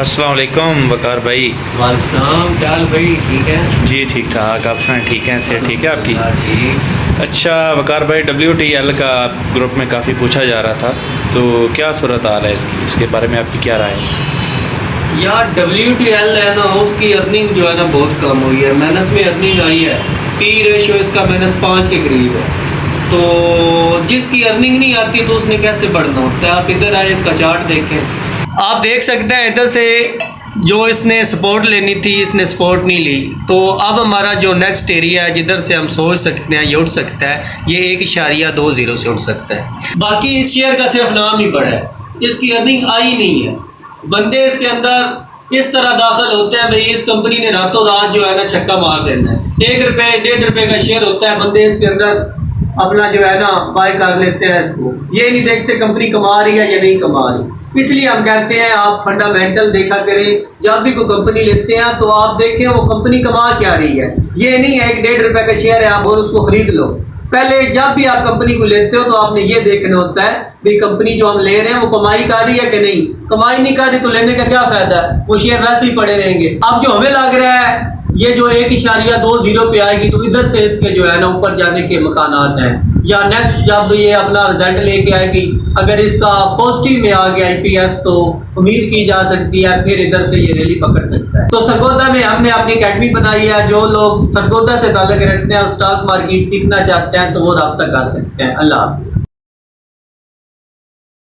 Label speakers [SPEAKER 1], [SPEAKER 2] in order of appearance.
[SPEAKER 1] السلام علیکم وقار بھائی۔
[SPEAKER 2] وعلیکم السلام، کیا حال بھائی؟ ٹھیک ہے
[SPEAKER 1] جی ٹھیک ٹھاک، آپ سنائیں ٹھیک ہیں؟ صحت ٹھیک ہے آپ کی؟
[SPEAKER 2] ٹھیک۔
[SPEAKER 1] اچھا وقار بھائی، WTL کا گروپ میں کافی پوچھا جا رہا تھا، تو کیا صورت حال ہے اس کے بارے میں آپ کی کیا رائے ہے؟
[SPEAKER 2] یار WTL ہے نا، اس کی ارننگ جو ہے نا بہت کم ہوئی ہے۔ مائنس میں ارننگ آئی ہے، پی ریشو اس کا -5 کے قریب ہے۔ تو جس کی ارننگ نہیں آتی تو اس نے کیسے بڑھنا ہوتا ہے؟ آپ ادھر آئے، اس کا چارٹ دیکھیں، آپ دیکھ سکتے ہیں ادھر سے جو اس نے سپورٹ لینی تھی اس نے سپورٹ نہیں لی۔ تو اب ہمارا جو نیکسٹ ایریا ہے جدھر سے ہم سوچ سکتے ہیں یہ اٹھ سکتا ہے، یہ 1.20 سے اٹھ سکتا ہے۔ باقی اس شیئر کا صرف نام ہی پڑا ہے، اس کی ارننگ آئی نہیں ہے۔ بندے اس کے اندر اس طرح داخل ہوتے ہیں، بھئی اس کمپنی نے راتوں رات جو ہے نا چھکا مار دینا ہے۔ 1 روپے 1.5 روپے کا شیئر ہوتا ہے، بندے اس کے اندر اپنا جو ہے نا بائی کر لیتے ہیں اس کو، یہ نہیں دیکھتے کمپنی کما رہی ہے یا نہیں کما رہی۔ اس لیے ہم کہتے ہیں آپ فنڈامنٹل دیکھا کریں، جب بھی کوئی کمپنی لیتے ہیں تو آپ دیکھیں وہ کمپنی کما کیا رہی ہے۔ یہ نہیں ہے 1.5 روپے کا شیئر ہے آپ اور اس کو خرید لو۔ پہلے جب بھی آپ کمپنی کو لیتے ہو تو آپ نے یہ دیکھنا ہوتا ہے بھی کمپنی جو ہم لے رہے ہیں وہ کمائی کر رہی ہے کہ نہیں۔ کمائی نہیں کر رہی تو لینے کا کیا فائدہ ہے، وہ شیئر ویسے ہی پڑے رہیں گے۔ اب جو ہمیں لگ رہا ہے یہ جو 1.20 پہ آئے گی تو ادھر سے اس کے جو ہے نا اوپر جانے کے امکانات ہیں، یا نیکسٹ جب یہ اپنا رزلٹ لے کے آئے گی اگر اس کا پازیٹیو میں آ گیا IPS تو امید کی جا سکتی ہے پھر ادھر سے یہ ریلی پکڑ سکتا ہے۔ تو سرگودا میں ہم نے اپنی اکیڈمی بنائی ہے، جو لوگ سرگودا سے تعلق رکھتے ہیں اور اسٹاک مارکیٹ سیکھنا چاہتے ہیں تو وہ رابطہ کر سکتے ہیں۔ اللہ حافظ۔